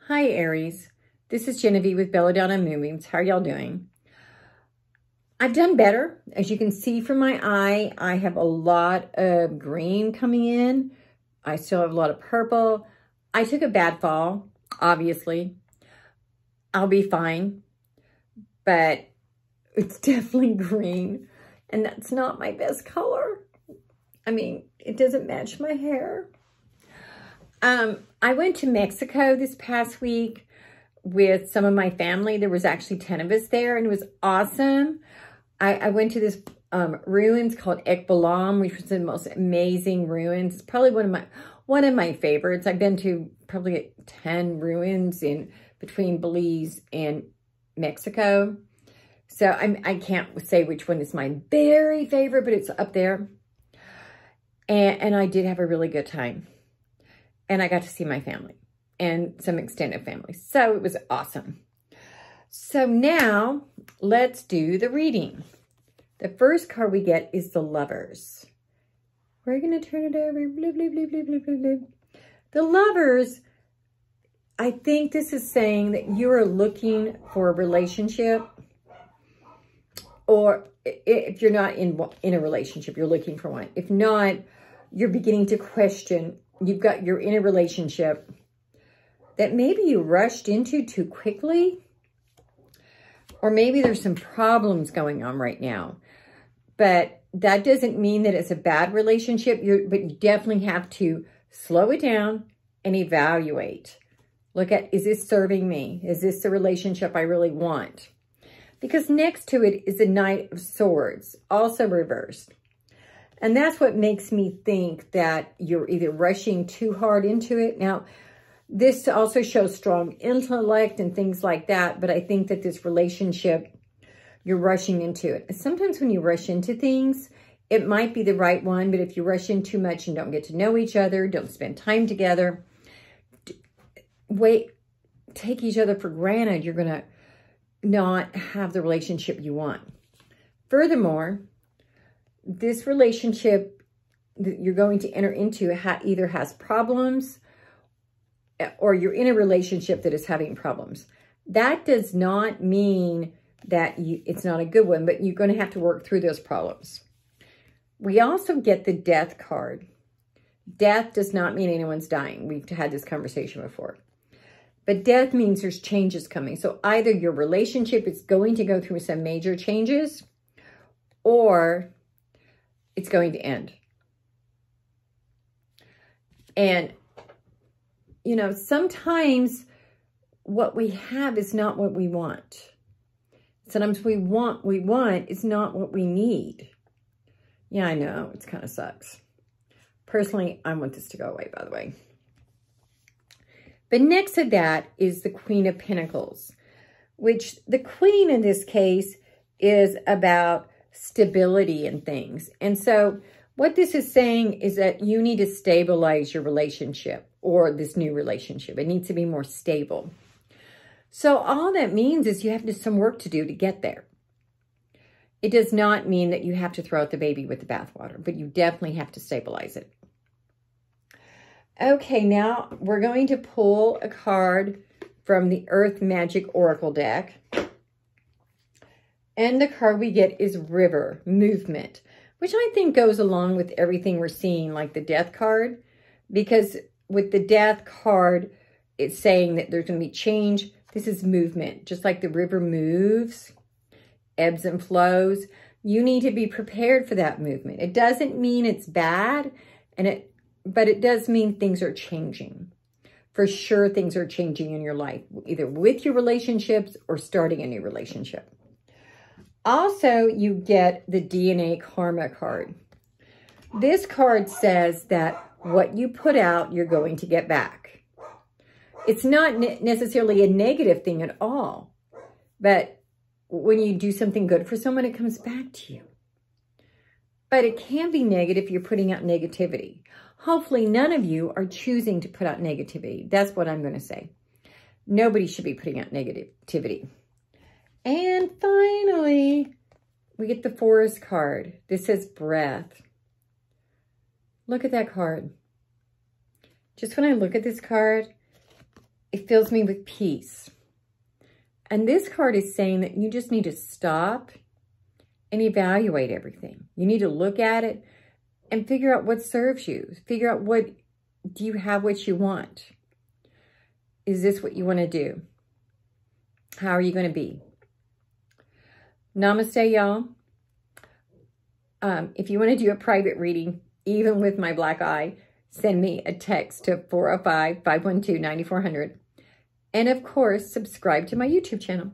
Hi, Aries. This is Genevieve with Belladonna and Moonbeams. How are y'all doing? I've done better. As you can see from my eye, I have a lot of green coming in. I still have a lot of purple. I took a bad fall, obviously. I'll be fine, but it's definitely green, and that's not my best color. I mean, it doesn't match my hair. I went to Mexico this past week with some of my family. There was actually 10 of us there, and it was awesome. I went to this ruins called Ekbalam, which was the most amazing ruins. It's probably one of my favorites. I've been to probably 10 ruins in between Belize and Mexico. So I can't say which one is my very favorite, but it's up there. And I did have a really good time. And I got to see my family and some extended family. So it was awesome. So now let's do the reading. The first card we get is the Lovers. We're going to turn it over. Blah, blah, blah, blah, blah, blah, blah. The Lovers, I think this is saying that you are looking for a relationship, or if you're not in a relationship, you're looking for one. If not, you're beginning to question. You're in a relationship that maybe you rushed into too quickly, or maybe there's some problems going on right now. But that doesn't mean that it's a bad relationship, but you definitely have to slow it down and evaluate. Look at, is this serving me? Is this the relationship I really want? Because next to it is the Knight of Swords, also reversed. And that's what makes me think that you're either rushing too hard into it. Now, this also shows strong intellect and things like that, but I think that this relationship, you're rushing into it. Sometimes when you rush into things, it might be the right one, but if you rush in too much and don't get to know each other, don't spend time together, take each other for granted, you're going to not have the relationship you want. Furthermore, this relationship that you're going to enter into either has problems, or you're in a relationship that is having problems. That does not mean that it's not a good one, but you're going to have to work through those problems. We also get the Death card. Death does not mean anyone's dying. We've had this conversation before. But death means there's changes coming. So either your relationship is going to go through some major changes, or it's going to end. And, you know, sometimes what we have is not what we want. Sometimes we want is not what we need. Yeah, I know. It kind of sucks. Personally, I want this to go away, by the way. But next to that is the Queen of Pentacles, which the Queen in this case is about stability and things. And so what this is saying is that you need to stabilize your relationship, or this new relationship. It needs to be more stable. So all that means is you have some work to do to get there. It does not mean that you have to throw out the baby with the bathwater, but you definitely have to stabilize it. Okay, now we're going to pull a card from the Earth Magic Oracle deck. And the card we get is River, Movement, which I think goes along with everything we're seeing, like the Death card. Because with the Death card, it's saying that there's going to be change. This is movement. Just like the river moves, ebbs and flows, you need to be prepared for that movement. It doesn't mean it's bad, but it does mean things are changing. For sure, things are changing in your life, either with your relationships or starting a new relationship. Also, you get the DNA Karma card. This card says that what you put out, you're going to get back. It's not necessarily a negative thing at all, but when you do something good for someone, it comes back to you. But it can be negative if you're putting out negativity. Hopefully, none of you are choosing to put out negativity. That's what I'm going to say. Nobody should be putting out negativity. And finally, we get the Forest card. This says Breath. Look at that card. Just when I look at this card, it fills me with peace. And this card is saying that you just need to stop and evaluate everything. You need to look at it and figure out what serves you. Figure out do you have what you want? Is this what you want to do? How are you going to be? Namaste, y'all. If you want to do a private reading, even with my black eye, send me a text to 405-512-9400. And of course, subscribe to my YouTube channel.